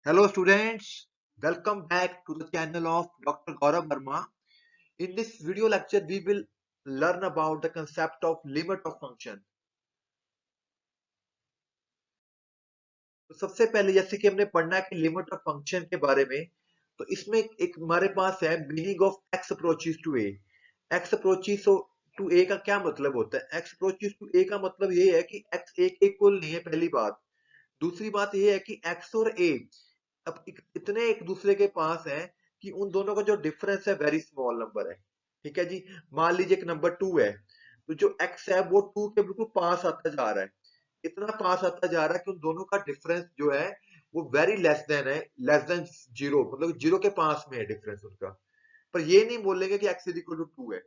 Hello students, welcome back to the channel of Dr. Gaurav Verma. In this video lecture, we will learn about the concept of limit of function. तो सबसे पहले जैसे कि हमने पढ़ना है कि लिमिट ऑफ फंक्शन के बारे में, तो इसमें एक हमारे पास है meaning of x approaches to a. X approaches to a का क्या मतलब होता है? एक्स अप्रोचेस टू ए का मतलब ये है कि एक्स ए के इक्वल नहीं है, पहली बात। दूसरी बात ये है कि एक्स और ए अब इतने एक दूसरे के पास है कि उन दोनों का जो डिफरेंस है वेरी स्मॉल नंबर है। ठीक है जी। मान लीजिए एक नंबर 2 है, तो जो एक्स है वो 2 के बिल्कुल पास आता जा रहा है। इतना पास आता जा रहा है कि उन दोनों का डिफरेंस जो है वो वेरी लेस देन है, लेस देन जीरो, मतलब जीरो के पास में है डिफरेंस उनका। पर ये नहीं बोलेंगे कि एक्स इज इक्वल टू 2 है।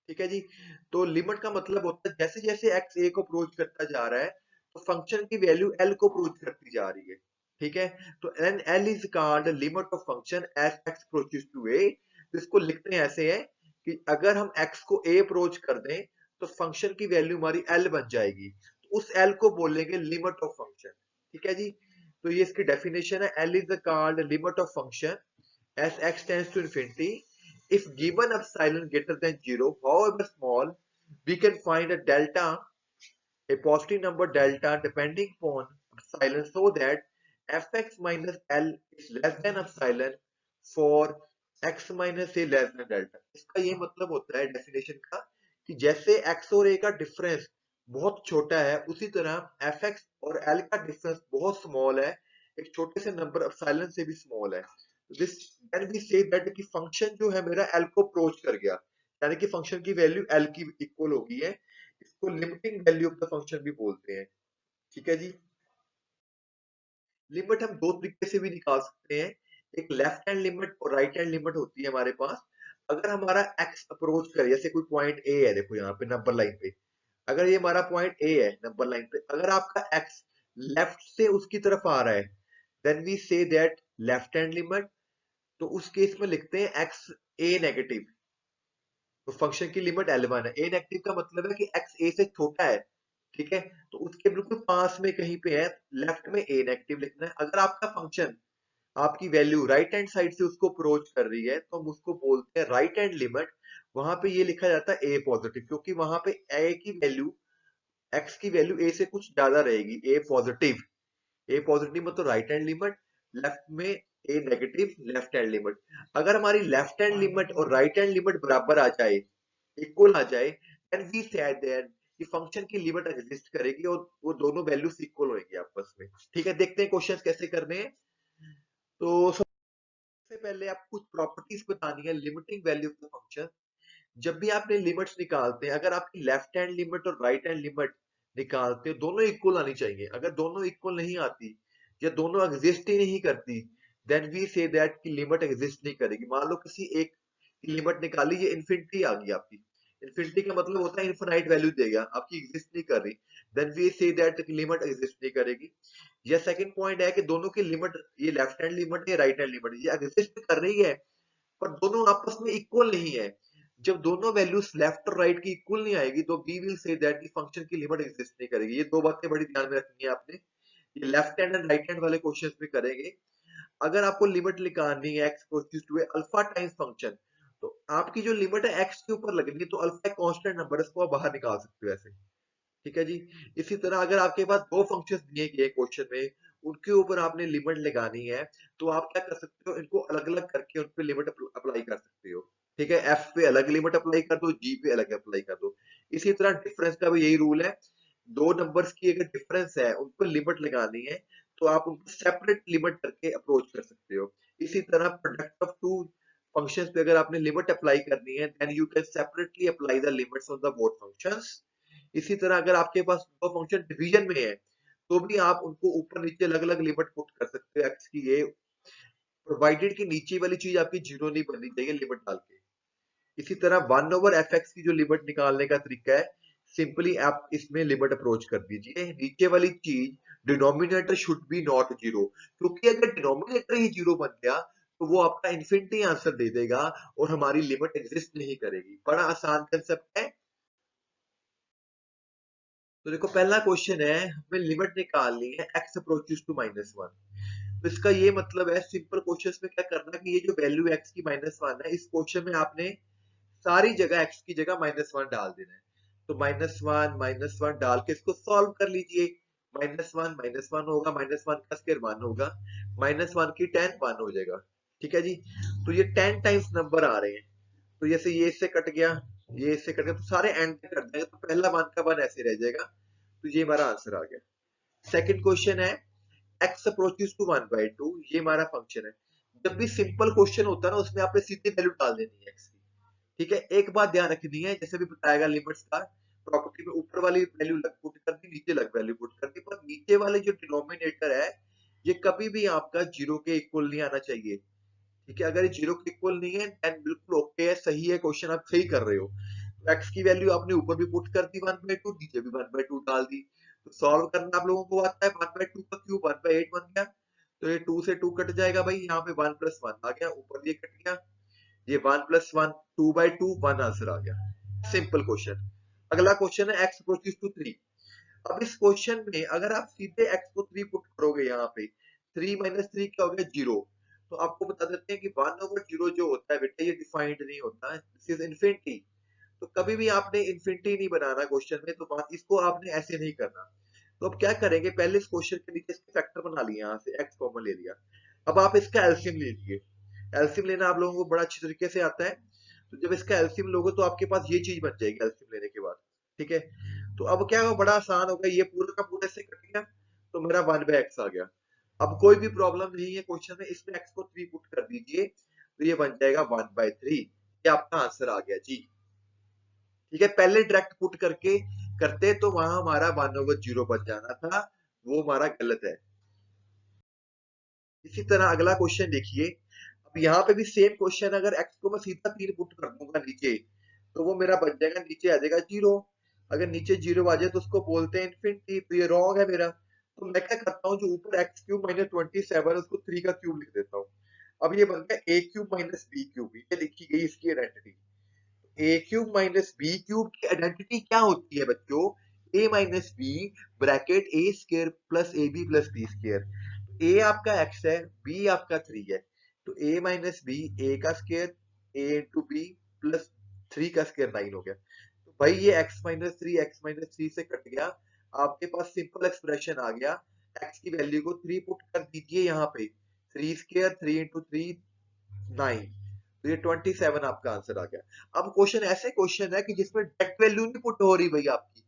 ठीक है जी। तो लिमिट का मतलब होता है जैसे जैसे एक्स ए को अप्रोच करता जा रहा है, तो फंक्शन की वैल्यू एल को अप्रोच करती जा रही है। ठीक है। तो an L is called limit of function as x approaches to a. इसको लिखते हैं ऐसे है कि अगर हम एक्स को ए अप्रोच कर दें तो फंक्शन की वैल्यू हमारी एल बन जाएगी, तो उस एल को बोलेंगे लिमिट ऑफ फंक्शन। ठीक है जी। तो ये इसकी डेफिनेशन है, L is called limit of function as x tends to infinity. If given epsilon greater than 0, however small, we can find a delta, a positive number delta depending upon epsilon, so that fx minus L is less than epsilon for x minus a less than delta. इसका ये मतलब होता है definition का कि जैसे x और a का डिफरेंस बहुत छोटा है, उसी तरह fx और L का डिफरेंस बहुत स्मॉल है, एक छोटे से नंबर एप्सिलॉन से भी स्मॉल है। This then we say that कि फंक्शन जो है मेरा L को अप्रोच कर गया, यानी कि फंक्शन की वैल्यू L की इक्वल हो गई है। इसको limiting value of the function भी बोलते हैं। ठीक है जी। लिमिट हम दो तरीके से भी निकाल सकते हैं, एक लेफ्ट हैंड लिमिट और राइट हैंड लिमिट होती है हमारे पास। अगर हमारा एक्स अप्रोच करे, जैसे कोई पॉइंट ए है, देखो यहाँ पे नंबर लाइन पे, अगर ये हमारा पॉइंट ए है नंबर लाइन पे, अगर आपका एक्स लेफ्ट से उसकी तरफ आ रहा है, then we say that left hand limit. तो उस केस में लिखते हैं एक्स ए नेगेटिव, तो फंक्शन की लिमिट L1 है। ए नेगेटिव का मतलब है कि एक्स ए से छोटा है। ठीक है। तो उसके बिल्कुल पास में कहीं पे है, लेफ्ट में ए नेगेटिव लिखना है। अगर आपका फंक्शन आपकी वैल्यू राइट हैंड साइड से उसको अप्रोच कर रही है, तो हम उसको बोलते हैं राइट हैंड लिमिट। वहां पे ये लिखा जाता है ए पॉजिटिव, क्योंकि वहां पे ए की वैल्यू, एक्स की वैल्यू ए से कुछ ज्यादा रहेगी, ए पॉजिटिव। ए पॉजिटिव मतलब राइट हैंड लिमिट, लेफ्ट में ए नेगेटिव लेफ्ट हैंड लिमिट। अगर हमारी लेफ्ट हैंड लिमिट और राइट हैंड लिमिट बराबर आ जाए, इक्वल आ जाए, देन वी सेड दैट कि फंक्शन की लिमिट एग्जिस्ट करेगी और वो दोनों वैल्यूज इक्वल होंगी आपस में। ठीक है, देखते हैं क्वेश्चंस कैसे करने हैं। तो सबसे पहले आप कुछ प्रॉपर्टीज बतानी है limiting value of the function. जब भी आपने लिमिट्स निकालते हैं, अगर आपकी लेफ्ट हैंड लिमिट और राइट हैंड लिमिट निकालते हैं, दोनों इक्वल आनी चाहिए। अगर दोनों इक्वल नहीं आती या दोनों एग्जिस्ट ही नहीं करती, देन वी से दैट की लिमिट एग्जिस्ट नहीं करेगी। मान लो किसी एक की लिमिट निकाली, ये इन्फिनिटी आ गई आपकी। इन्फिनिटी का मतलब होता है इनफिनाइट वैल्यू देगा, आपकी एग्जिस्ट नहीं कर रही, देन वी से दैट की लिमिट एग्जिस्ट नहीं करेगी। या सेकंड पॉइंट है कि दोनों की लिमिट, ये लेफ्ट हैंड लिमिट या राइट हैंड लिमिट, ये एग्जिस्ट कर रही है पर दोनों आपस में इक्वल नहीं है। जब दोनों वैल्यूज लेफ्ट और राइट की इक्वल नहीं आएगी, तो वी विल से दैट की फंक्शन की लिमिट एग्जिस्ट नहीं करेगी। ये दो बातें बड़ी ध्यान में रखनी है आपने, ये left hand and right hand वाले क्वेश्चंस में करेंगे। अगर आपको लिमिट निकालनी है X equals to alpha times function, तो आपकी जो लिमिट है एक्स के ऊपर लगनी है, तो अल्फा एक कांस्टेंट नंबर है, इसको आप बाहर निकाल सकते हो ऐसे। ठीक है जी। इसी तरह अगर आपके पास दो फंक्शंस दिए गए क्वेश्चन में, उनके ऊपर आपने लिमिट लगानी है, तो आप क्या कर सकते हो, इनको अलग अलग करके उन पे लिमिट अप्लाई कर सकते हो। ठीक है, एफ पे अलग लिमिट अप्लाई कर दो, जी पे अलग अप्लाई कर दो। इसी तरह डिफरेंस का भी यही रूल है, दो नंबर्स की अगर डिफरेंस है, उन पर लिमिट लगानी है, तो आप उनको सेपरेट लिमिट करके अप्रोच कर सकते हो। इसी तरह प्रोडक्ट ऑफ टू फंक्शंस पे अगर आपने लिमिट अप्लाई करनी है, then you can separately apply the limits on the both functions. इसी तरह अगर आपके पास दो फंक्शन डिवीजन में है, तो भी आप उनको ऊपर नीचे अलग अलग लिमिट पुट कर सकते हो एक्स की, ये प्रोवाइडेड कि नीचे वाली चीज आपकी जीरो नहीं बननी चाहिए लिमिट डाल के। इसी तरह 1/f(x) की जो लिमिट निकालने का तरीका है, सिंपली आप इसमें लिमिट अप्रोच कर दीजिए, नीचे वाली चीज denominator should be not zero, क्योंकि अगर डिनोमिनेटर ही जीरो बन गया, तो वो आपका इन्फिनिटी आंसर दे देगा और हमारी लिमिट एग्जिस्ट नहीं करेगी। बड़ा आसान कंसेप्ट है। तो देखो पहला क्वेश्चन है, हमें लिमिट निकालनी है एक्स अप्रोचेस टू -1। तो इसका ये मतलब है सिंपल क्वेश्चन में क्या करना कि ये जो वैल्यू x की -1 है इस क्वेश्चन में आपने सारी जगह x की जगह -1 डाल देना है। तो -1 डाल के इसको सॉल्व कर लीजिए। -1 होगा, -1 का स्क्वायर 1 होगा, -1 की 10 1 हो जाएगा। ठीक है जी। तो ये 10 टाइम्स नंबर आ रहे हैं। तो जैसे ये इससे कट गया, ये इससे कट गया, तो सारे एंड पे कट जाएंगे, तो पहला 1 का 1 ऐसे रह जाएगा। तो ये हमारा आंसर आ गया। सेकंड क्वेश्चन है x अप्रोचेस टू 1/2, ये हमारा फंक्शन है। जब भी सिंपल क्वेश्चन होता है ना उसमें आपने सीधे वैल्यू डाल देनी है x की। ठीक है, एक बात ध्यान रखनी है, जैसे भी बताएगा लिमिट्स का, प्रॉपर्टी में ऊपर वाली वैल्यू पुट कर दी, नीचे लग वैल्यू पुट कर दी, पर नीचे वाले जो डिनोमिनेटर है ये कभी भी आपका जीरो के इक्वल नहीं आना चाहिए। ठीक है, अगर ये जीरो के इक्वल नहीं है देन बिल्कुल ओके है, सही है, क्वेश्चन आप सही कर रहे हो। तो एक्स की वैल्यू आपने ऊपर भी पुट कर दी 1/2, नीचे भी 1/2 डाल दी। तो सॉल्व करना आप लोगों को आता है, 1/2 का क्यूब 1/8 बन गया। तो ये 2 से 2 कट जाएगा भाई, यहाँ पे 1 + 1 आ गया, ऊपर ये कट गया, ये 1 + 1 2/2 1 आंसर आ गया। Simple question. अगला क्वेश्चन है x अप्रोचेस टू 3। अब इस क्वेश्चन में अगर आप सीधे x को 3 पुट करोगे, यहाँ पे 3 - 3 क्या हो गया 0। तो आपको बता देते हैं कि 1/0 जो होता है बेटा ये डिफाइंड नहीं होता है, दिस इज इनफिनिटी। तो कभी भी आपने इनफिनिटी नहीं बनाना क्वेश्चन में, तो बात इसको आपने ऐसे नहीं करना। तो अब क्या करेंगे, पहले इस क्वेश्चन के नीचे इसके फैक्टर बना लिए, यहाँ से x कॉमन ले लिया। अब आप इसका एलसीएम ले लीजिए। एलसीएम लेना आप लोगों को बड़ा अच्छी तरीके से आता है। तो जब इसका एलसीएम लोगे तो आपके पास ये चीज बन जाएगी एलसीएम लेने के बाद। ठीक है, तो अब क्या होगा, बड़ा आसान होगा, ये पूरा का पूरा से कट गया, तो मेरा 1/x आ गया। अब कोई भी प्रॉब्लम नहीं है क्वेश्चन में, इसमें x को 3 पुट कर दीजिए, तो ये बन जाएगा 1/3। ये आपका आंसर आ गया जी। ठीक है, पहले डायरेक्ट पुट करके करते तो वहां हमारा 1/0 बच जाना था, वो हमारा गलत है। इसी तरह अगला क्वेश्चन देखिए। अब यहाँ पे भी सेम क्वेश्चन, अगर x को मैं सीधा 3 पुट कर दूंगा नीचे, तो वो मेरा बन जाएगा, नीचे आ जाएगा 0। अगर नीचे 0 आ जाए तो उसको बोलते हैं इनफिनिटी, तो ये रॉन्ग है मेरा। तो मैं क्या करता हूँ, जो ऊपर x³ - 27 उसको 3 का क्यूब लिख देता हूँ। अब ये बन गया a³ - b³, ये लिखी गई इसकी आइडेंटिटी। a³ - b³ की आइडेंटिटी क्या होती है बच्चों, a - b bracket a² + ab + b²। a आपका x है, b आपका 3 है, तो a - b a का स्क्वायर, a * b + 3 का स्क्वायर 9 हो गया। तो भाई ये x - 3 से कट गया, आपके पास सिंपल एक्सप्रेशन आ गया। x की वैल्यू को 3 पुट कर दीजिए यहाँ पे, 3², 3 * 3 9, तो ये 27 आपका आंसर आ गया। अब क्वेश्चन ऐसे क्वेश्चन है कि जिसमें डायरेक्ट वैल्यू नहीं पुट हो रही भाई आपकी।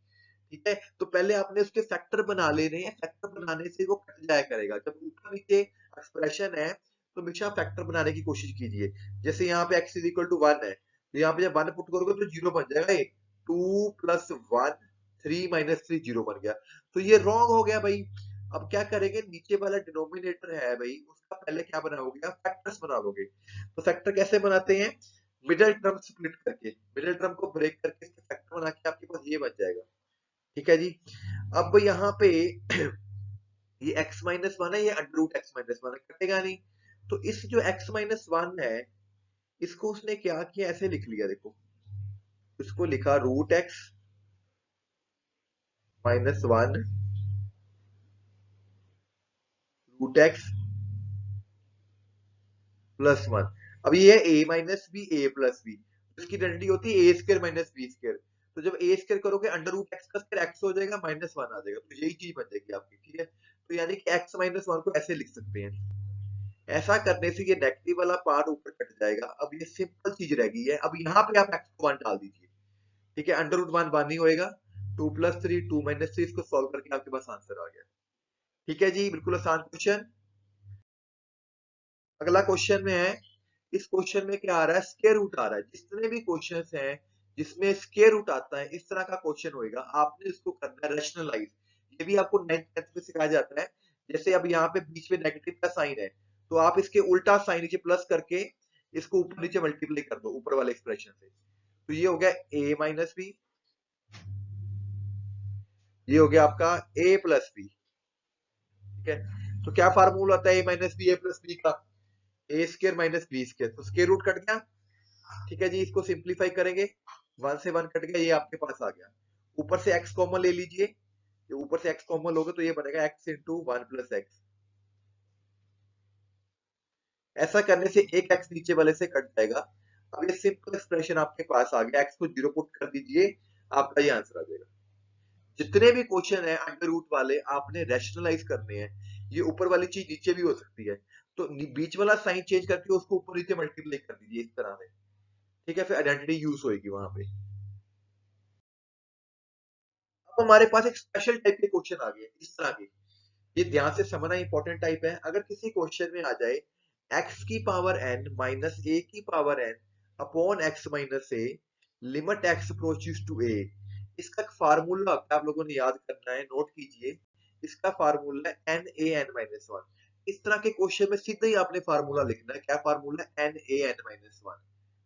ठीक है, तो पहले आपने उसके फैक्टर बना लेने हैं, फैक्टर बनाने से वो कट जाया करेगा। जब ऊपर नीचे एक्सप्रेशन है तो हमेशा फैक्टर बनाने की कोशिश कीजिए। जैसे यहाँ पे x = 1 है, तो यहाँ पे जब 1 पुट करोगे तो 0 बन जाएगा। ये 2 + 1 3 - 3 0 बन गया, तो ये रॉन्ग हो गया भाई। अब क्या करेंगे, नीचे वाला डिनोमिनेटर है भाई, उसका पहले क्या बनाओगे आप, फैक्टर्स बना लोगे। तो फैक्टर कैसे बनाते हैं, मिडिल टर्म स्प्लिट करके, मिडिल टर्म को ब्रेक करके इसके फैक्टर बना के आपके पास ये बन जाएगा। ठीक है जी। अब यहाँ पे ये x - 1 है, ये √x - 1 है, कटेगा नहीं। तो इस जो x - 1 है, इसको उसने क्या किया, ऐसे लिख लिया, देखो इसको लिखा √x - 1 √x + 1। अब ये है a - b a + b, इसकी आइडेंटिटी होती है a² - b²। तो जब a² करोगे √x का स्क्वायर x हो जाएगा, -1 आ जाएगा, तो यही चीज बन जाएगी आपकी। ठीक है, तो यानी कि x - 1 को ऐसे लिख सकते हैं। ऐसा करने से ये नेगेटिव वाला पार्ट ऊपर कट जाएगा। अब ये सिंपल चीज रह गई है, अब यहाँ पे आप x को 1 डाल दीजिए। ठीक है, √1 1 ही होएगा, 2 + 3 2 - 3, इसको सॉल्व करके आपके पास आंसर आ गया। ठीक है जी, बिल्कुल आसान क्वेश्चन। अगला क्वेश्चन में है, इस क्वेश्चन में क्या आ रहा है, स्क्वायर रूट आ रहा है। जितने भी क्वेश्चंस हैं जिसमें स्क्वायर रूट आता है, इस तरह का क्वेश्चन होएगा, आपने इसको करना है रैशनलाइज। ये भी आपको 9th 10th में सिखाया जाता है। जैसे अब यहाँ पे बीच में नेगेटिव का साइन है, तो आप इसके उल्टा साइन नीचे प्लस करके इसको ऊपर नीचे मल्टीप्लाई कर दो ऊपर वाले एक्सप्रेशन से। तो ये हो गया a - b, ये हो गया आपका a + b। ठीक है, तो क्या फार्मूला होता है a - b a + b का, a² - b²। तो स्क्वायर रूट कट गया। ठीक है जी, इसको सिंप्लीफाई करेंगे, 1 से 1 कट गया, ये आपके पास आ गया। ऊपर से x कॉमन ले लीजिए, ये ऊपर से x कॉमन लोगे तो ये बनेगा x × 1 + x। ऐसा करने से एक एक्स नीचे वाले से कट जाएगा। अब ये सिंपल एक्सप्रेशन आपके पास आ गया, एक्स को 0 पुट कर दीजिए, आपका ये आंसर आ जाएगा। जितने भी क्वेश्चन है अंडर रूट वाले आपने रैशनलाइज करने हैं। ये ऊपर वाली चीज नीचे भी हो सकती है, तो बीच वाला साइन चेंज करके उसको ऊपर नीचे मल्टीप्लाई कर दीजिए इस तरह से। ठीक है, फिर आइडेंटिटी यूज होगी वहां पे। अब हमारे पास एक स्पेशल टाइप के क्वेश्चन आ गए इस तरह के। ये ध्यान से समझना इंपॉर्टेंट टाइप है। अगर किसी क्वेश्चन में आ जाए x की पावर n माइनस a की power n upon x minus a, limit x approaches to a, इसका फार्मूला आप लोगों ने याद करना है, नोट कीजिए। इसका फार्मूला है n a n minus one. इस तरह के क्वेश्चन में सीधे ही आपने फार्मूला लिखना है। क्या formula? n a n minus one.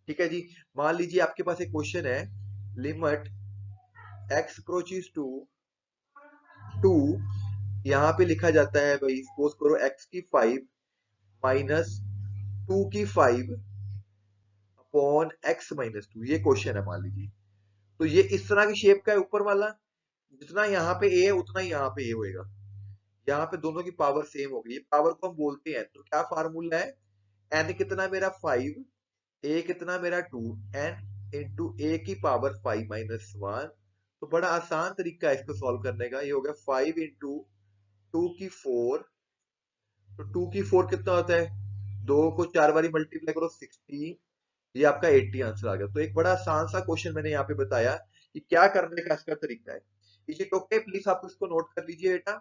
ठीक है जी। मान लीजिए आपके पास एक क्वेश्चन है, लिमिट x अप्रोचेस टू 2, यहाँ पे लिखा जाता है भाई, सपोज करो x की 5 माइनस 2 की 5 अपॉन x माइनस 2, ये क्वेश्चन है मान लीजिए। तो ये इस तरह की शेप का है ऊपर वाला, जितना यहाँ पे a है उतना ही यहाँ पे a होएगा। यहाँ पे दोनों की पावर सेम हो गई, ये पावर को हम बोलते हैं। तो क्या फार्मूला है? n कितना मेरा 5, a कितना मेरा 2, n इंटू a की पावर 5 माइनस 1। तो बड़ा आसान तरीका है इसको सॉल्व करने का। ये हो गया 5 इंटू 2 की 4। तो 2 की 4 कितना होता है? 2 को 4 बारी मल्टीप्लाई करो 16, ये आपका 80 आंसर आ गया। तो एक बड़ा आसान सा क्वेश्चन मैंने यहाँ पे बताया कि क्या करने का इसका तरीका है। इसे टोके प्लीज आप इसको नोट कर लीजिए बेटा।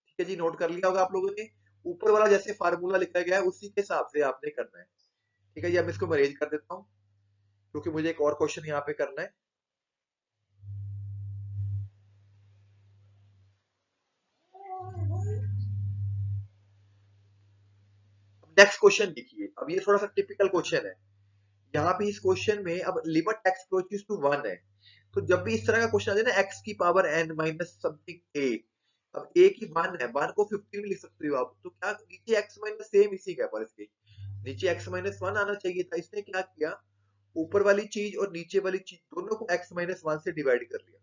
ठीक है जी, नोट कर लिया होगा आप लोगों ने। ऊपर वाला जैसे फार्मूला लिखा गया है उसी के हिसाब से आपने करना है। ठीक है जी, अब इसको मैं अरेंज कर देता हूँ क्योंकि मुझे एक और क्वेश्चन यहाँ पे करना है। नेक्स्ट क्वेश्चन देखिए, अब ये थोड़ा सा टिपिकल क्वेश्चन है। यहाँ पे इस क्वेश्चन में अब लिमिट एक्स अप्रोचेस टू 1 है। तो जब भी इस तरह का क्वेश्चन आ जाए ना, एक्स की power n minus something a, अब a की 1 है, 1 को 15 लिख सकते हो आप। तो क्या नीचे x माइनस सेम इसी का पर इसके नीचे x माइनस वन आना चाहिए था। इसने क्या किया, ऊपर वाली चीज और नीचे वाली चीज दोनों को x माइनस वन से डिवाइड कर लिया।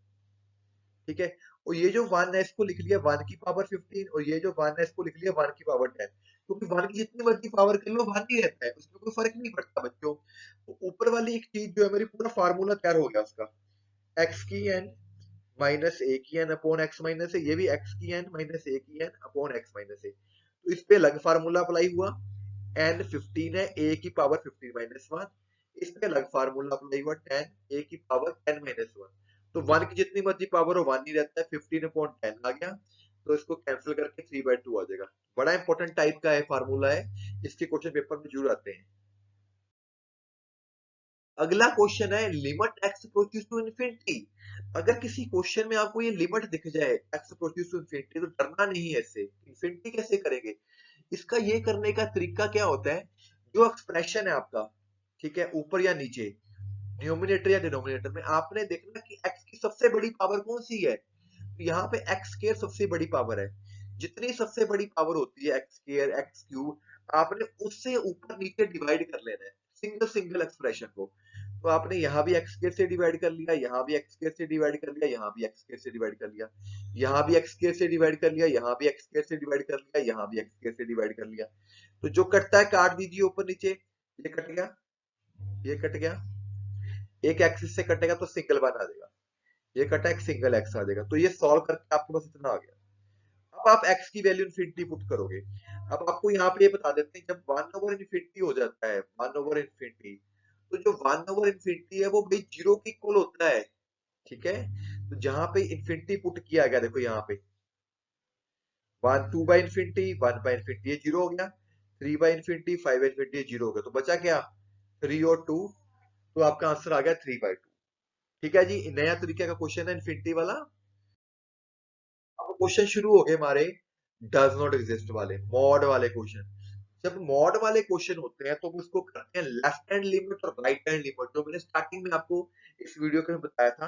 ठीक है, और ये जो 1 है इसको लिख लिया 1 की पावर 15, और ये जो 1 है इसको लिख लिया 1 की पावर 10। क्योंकि 1 की जितनी मर्जी पावर कर लो 1 ही रहता है, उसमें कोई फर्क नहीं पड़ता बच्चों। तो ऊपर वाली एक चीज जो है मेरी, पूरा फार्मूला तैयार हो गया उसका, x की n माइनस a की n अपॉन x माइनस ए, ये भी x की n माइनस a की n अपॉन x माइनस ए। तो इस पे अलग फार्मूला अप्लाई हुआ, n 15 है, a की पावर 15 माइनस वन। इस पे अलग फार्मूला अप्लाई हुआ, 10 a की पावर 10 माइनस वन। तो 1 की जितनी मर्जी पावर हो 1 ही रहता है, 15 अपॉन 10 आ गया। तो इसको कैंसिल करके 3/2 आ जाएगा। बड़ा इंपॉर्टेंट टाइप का है फार्मूला है, इसके क्वेश्चन पेपर में जरूर आते हैं। अगला क्वेश्चन है limit x approaches to infinity. अगर किसी क्वेश्चन में आपको ये लिमिट दिख जाए x अप्रोचेस टू इंफिनिटी, तो डरना नहीं है इससे। इंफिनिटी कैसे करेंगे? इसका ये करने का तरीका क्या होता है, जो एक्सप्रेशन है आपका, ठीक है, ऊपर या नीचे, न्यूमिनेटर या डिनोमिनेटर में, आपने देखना कि x की सबसे बड़ी पावर कौन सी है। तो यहाँ पे एक्स स्क्वायर सबसे बड़ी पावर है। जितनी सबसे बड़ी पावर होती है एक्स स्क्वायर एक्स क्यूब, आपने उससे ऊपर नीचे डिवाइड कर लेना है सिंगल सिंगल एक्सप्रेशन को। तो आपने यहाँ भी एक्स स्क्वायर से डिवाइड कर लिया, यहाँ भी एक्स स्क्वायर से डिवाइड कर लिया, यहाँ भी एक्स स्क्वायर से डिवाइड कर लिया, यहाँ भी एक्स स्क्वायर से डिवाइड कर लिया, यहाँ भी एक्स स्क्वायर से डिवाइड कर लिया, यहाँ भी एक्स स्क्वायर से डिवाइड कर लिया। तो जो कटता है काट दीजिए ऊपर नीचे। ये कट गया, ये कट गया, एक एक्सिस से कटेगा तो सिंगल वन आ जाएगा, ये कटा एक सिंगल एक्स आ जाएगा। तो ये सॉल्व करके आपके पास इतना आ गया। अब आप x की वैल्यू इन्फिनिटी पुट करोगे। अब आपको यहाँ पे ये बता देते हैं, जब 1 ओवर इन्फिनिटी हो जाता है, 1 ओवर इन्फिनिटी, तो जो 1 ओवर इन्फिनिटी है वो भाई जीरो के इक्वल होता है। ठीक है, तो जहां पे इन्फिनिटी पुट किया गया, देखो यहाँ पे 1 2 बाई इन्फिनिटी, 1 बाई इन्फिनिटी, ये जीरो हो गया। 3 by infinity, 5 by infinity, zero हो गया। तो बचा क्या? 3 और 2। तो आपका आंसर आ गया 3/2। ठीक है जी, नया तरीके का क्वेश्चन है इन्फिनिटी वाला। अब क्वेश्चन शुरू हो गए हमारे डज नॉट एग्जिस्ट वाले, मॉड वाले क्वेश्चन। जब मॉड वाले क्वेश्चन होते हैं तो हम उसको करते हैं लेफ्ट हैंड लिमिट और राइट हैंड लिमिट, जो मैंने स्टार्टिंग में आपको इस वीडियो के में बताया था।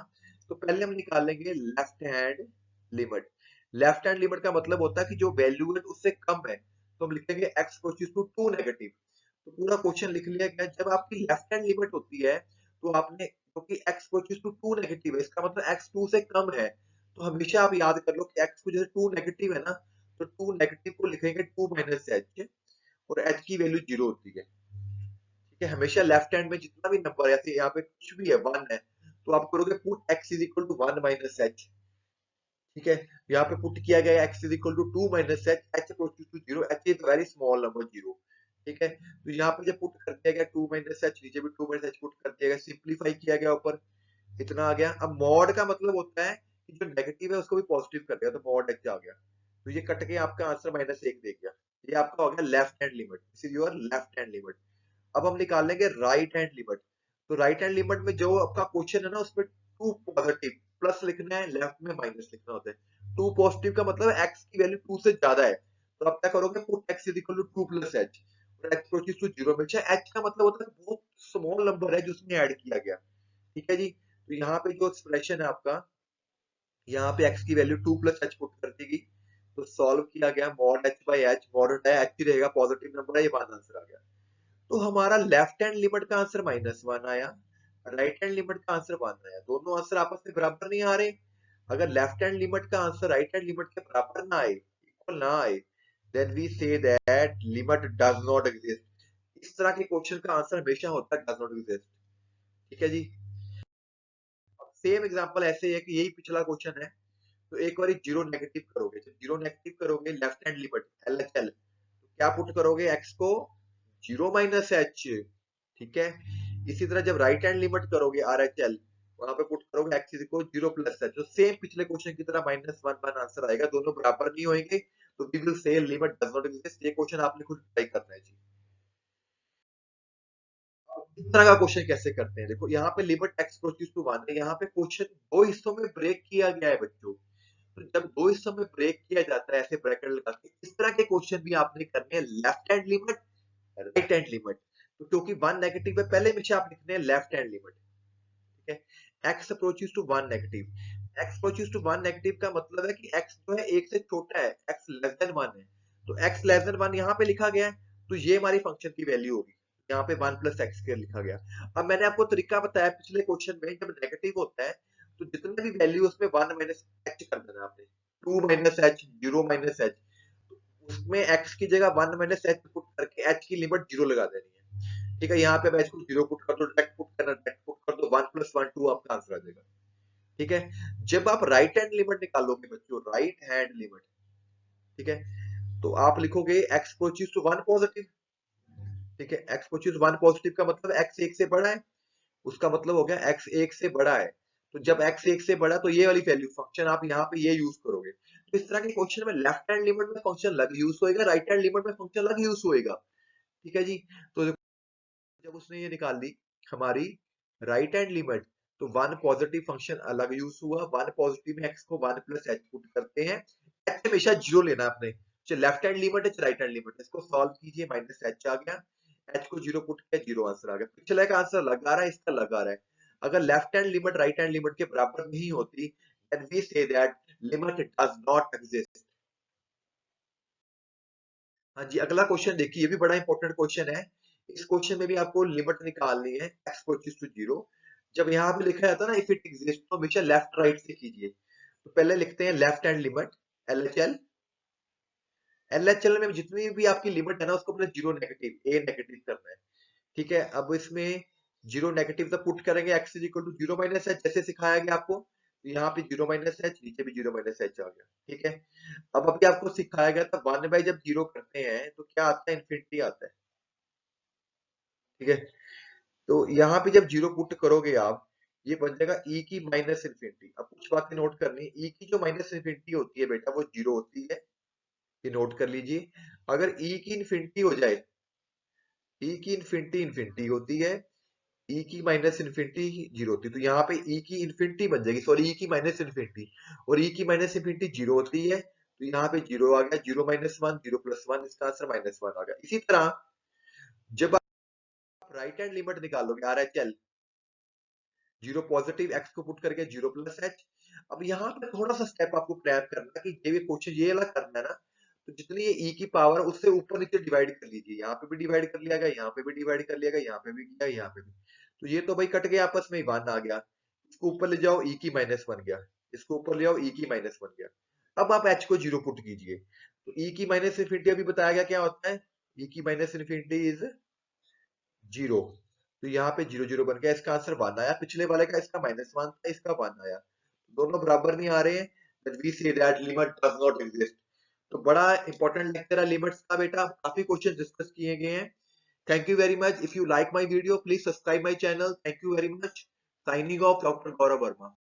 तो पहले हम निकालेंगे left hand limit. Left hand limit का मतलब होता है कि जो वैल्यू है उससे कम है, तो हम लिखेंगे x अप्रोचेस टू 2 नेगेटिव। तो पूरा क्वेश्चन लिख लिया गया। जब आपकी लेफ्ट हैंड लिमिट होती है तो आपने, क्योंकि x अप्रोचेस टू 2 नेगेटिव है, इसका मतलब x 2 से कम है। तो हमेशा आप याद कर लो कि x को जैसे 2 नेगेटिव है ना, तो 2 नेगेटिव को लिखेंगे 2 माइनस एच, और h की वैल्यू 0 होती है। ठीक है, हमेशा लेफ्ट हैंड में जितना भी नंबर है, ऐसे यहाँ पे कुछ भी है 1 है, तो आप करोगे put x is equal to 1 minus h। ठीक है, यहाँ पे पुट किया गया x is equal to 2 minus h, h approaches to 0, h is very small number 0। ठीक है, तो यहाँ पे जब पुट कर दिया गया 2 माइनस h, नीचे भी 2 माइनस h पुट कर दिया गया, सिंप्लीफाई किया गया ऊपर, इतना आ गया। अब मॉड का मतलब होता है कि जो नेगेटिव है उसको भी पॉजिटिव कर दिया, तो मॉड h आ गया। तो ये कट के आपका आंसर -1 दे गया। ये आपका हो गया left hand limit, this is your left hand limit. अब हम निकालेंगे राइट हैंड लिमिट। तो राइट हैंड लिमिट में जो आपका क्वेश्चन है ना, उसमें टू पॉजिटिव प्लस लिखना है, लेफ्ट में माइनस लिखना होता है। टू पॉजिटिव का मतलब एक्स की वैल्यू 2 से ज्यादा है, तो आप क्या करोगे, put x is equal to 2 plus h, और x अप्रोचेस टू 0 में h का मतलब होता है बहुत स्मॉल नंबर है जो उसमें ऐड किया गया। ठीक है जी, तो यहाँ पे जो एक्सप्रेशन है आपका, यहाँ पे x की वैल्यू 2 प्लस h पुट कर दी गई, तो सॉल्व किया गया, mod h by h, mod है h ही रहेगा, पॉजिटिव नंबर है, ये वन आंसर आ गया। तो हमारा लेफ्ट हैंड लिमिट का आंसर -1 आया, राइट हैंड लिमिट का आंसर 1 आया। दोनों आंसर आपस में बराबर नहीं आ रहे। अगर लेफ्ट हैंड लिमिट का आंसर राइट हैंड लिमिट के बराबर ना आए, इक्वल ना आए, then we say that limit does not exist. इस तरह के क्वेश्चन का आंसर हमेशा होता है डज नॉट एग्जिस्ट। ठीक है जी, सेम एग्जांपल ऐसे ही है कि यही पिछला क्वेश्चन है। तो एक बार जीरो नेगेटिव करोगे, जब जीरो नेगेटिव करोगे लेफ्ट हैंड लिमिट LHL, तो क्या पुट करोगे, x को 0 माइनस h। ठीक है, इसी तरह जब राइट हैंड लिमिट करोगे RHL, वहां पे पुट करोगे x is equal 0 plus h, तो सेम पिछले क्वेश्चन की तरह -1 आंसर आएगा, दोनों बराबर नहीं होंगे, तो we will say limit does not exist. ये क्वेश्चन आपने खुद ट्राई करना है जी। इस तरह का क्वेश्चन कैसे करते हैं, देखो यहाँ पे लिमिट x अप्रोचेस टू 1 है, यहाँ पे क्वेश्चन दो हिस्सों में ब्रेक किया गया है बच्चों। तो जब दो हिस्सों में ब्रेक किया जाता है ऐसे ब्रैकेट लगा के, इस तरह के क्वेश्चन भी आपने करने हैं, left hand limit, right hand limit. तो क्योंकि वन नेगेटिव है, पहले हमेशा आप लिखने हैं लेफ्ट हैंड लिमिट। ठीक है, x approaches to 1 negative, x approaches to 1 negative का मतलब है कि x जो है 1 से छोटा है, x लेस देन 1 है, तो x लेस देन 1 यहाँ पे लिखा गया है, तो ये हमारी फंक्शन की वैल्यू होगी, यहाँ पे 1 प्लस एक्स के लिखा गया। अब मैंने आपको तरीका बताया पिछले क्वेश्चन में, जब नेगेटिव होता है तो जितने भी वैल्यू उसमें 1 माइनस एच कर देना आपने, 2 माइनस एच, 0 माइनस एच, उसमें x की जगह 1 माइनस एच पुट करके h की लिमिट 0 लगा देनी है। ठीक है, यहाँ पे मैं इसको 0 पुट कर दो, डायरेक्ट पुट करना, डायरेक्ट पुट कर दो, 1 प्लस 1 2 आपका आंसर आ जाएगा। ठीक है, जब आप राइट हैंड लिमिट निकालोगे बच्चों, राइट हैंड लिमिट, ठीक है, तो आप लिखोगे x अप्रोचेस टू 1 पॉजिटिव। ठीक है, x अप्रोचेस 1 पॉजिटिव का मतलब x 1 से बड़ा है, उसका मतलब हो गया x 1 से बड़ा है। तो जब x 1 से बड़ा, तो ये वाली वैल्यू फंक्शन आप यहाँ पे ये यूज करोगे। तो इस तरह के क्वेश्चन में लेफ्ट हैंड लिमिट में फंक्शन अलग यूज होएगा, राइट हैंड लिमिट में फंक्शन अलग यूज होएगा। ठीक है जी, तो जब उसने ये निकाल ली हमारी राइट हैंड लिमिट, तो वन पॉजिटिव फंक्शन अलग यूज हुआ, वन पॉजिटिव में x को 1 प्लस एच पुट करते हैं, h हमेशा 0 लेना आपने, चाहे लेफ्ट हैंड लिमिट है चाहे राइट हैंड लिमिट है, इसको सॉल्व कीजिए, माइनस एच आ गया, h को 0 पुट किया, 0 आंसर आ गया। पिछले का आंसर लगा रहा है, इसका लगा रहा है। अगर left hand limit right hand limit के बराबर नहीं होती, then we say that limit does not exist। हाँ जी, अगला क्वेश्चन देखिए, ये भी बड़ा इंपॉर्टेंट क्वेश्चन है। इस क्वेश्चन में भी आपको लिमिट निकालनी है, x अप्रोचेस टू 0। जब यहाँ पे लिखा जाता है ना इफ इट एग्जिस्ट, तो हमेशा लेफ्ट राइट से कीजिए। तो पहले लिखते हैं left hand limit LHL। LHL में जितनी भी आपकी लिमिट है ना, उसको पहले 0 नेगेटिव, a नेगेटिव करना है। ठीक है, अब इसमें 0 नेगेटिव तो पुट करेंगे, x is equal to 0 minus H, जैसे सिखाया गया आपको, तो यहाँ पे 0 माइनस एच, नीचे भी 0 माइनस एच आ गया। ठीक है, अब अभी आपको सिखाया गया था 1 बाई जब 0 करते हैं तो क्या आता है, इन्फिनिटी आता है। ठीक है, तो यहाँ पे जब 0 पुट करोगे आप, ये बन जाएगा e की माइनस इन्फिनिटी। अब कुछ बातें नोट करनी, e की जो माइनस इन्फिनिटी होती है बेटा, वो 0 होती है, ये नोट कर लीजिए। अगर e की इन्फिनिटी हो जाए, e की इन्फिनिटी इन्फिनिटी होती है, e की माइनस इन्फिनिटी 0 होती है, तो यहाँ पे e की इन्फिनिटी बन जाएगी, सॉरी e की माइनस इन्फिनिटी, और e की माइनस इन्फिनिटी 0 होती है, तो यहाँ पे 0 आ गया, 0 माइनस 1, 0 प्लस 1, इसका आंसर -1 आ गया। इसी तरह जब आप राइट हैंड लिमिट निकालोगे RHL, 0 पॉजिटिव x को पुट करके 0 प्लस h। अब यहाँ पे थोड़ा सा स्टेप आपको प्लान करना है कि ये भी क्वेश्चन ये वाला करना है ना, तो जितनी ये e की पावर उससे ऊपर नीचे डिवाइड कर लीजिए, यहाँ पे भी डिवाइड कर लिया गया, यहाँ पे भी डिवाइड कर लिया गया, यहाँ पे भी किया, यहाँ पे भी, तो ये तो भाई कट गया आपस में, 1 आ गया, इसको ऊपर ले जाओ e की माइनस बन गया, इसको ऊपर ले आओ e की माइनस बन गया। अब आप h को 0 पुट कीजिए, तो e की माइनस इन्फिनिटी अभी बताया गया क्या होता है, e की माइनस इन्फिनिटी इज 0, तो यहाँ पे 0 0 बन गया, इसका आंसर 1 आया। पिछले वाले का इसका -1 था, इसका 1 आया, दोनों बराबर नहीं आ रहे हैं, then we say that limit does not exist। तो बड़ा इंपॉर्टेंट लेक्चर है लिमिट्स का बेटा, काफी क्वेश्चन डिस्कस किए गए हैं। Thank you very much. If you like my video please subscribe my channel. Thank you very much. Signing off, doctor Gaurav Verma.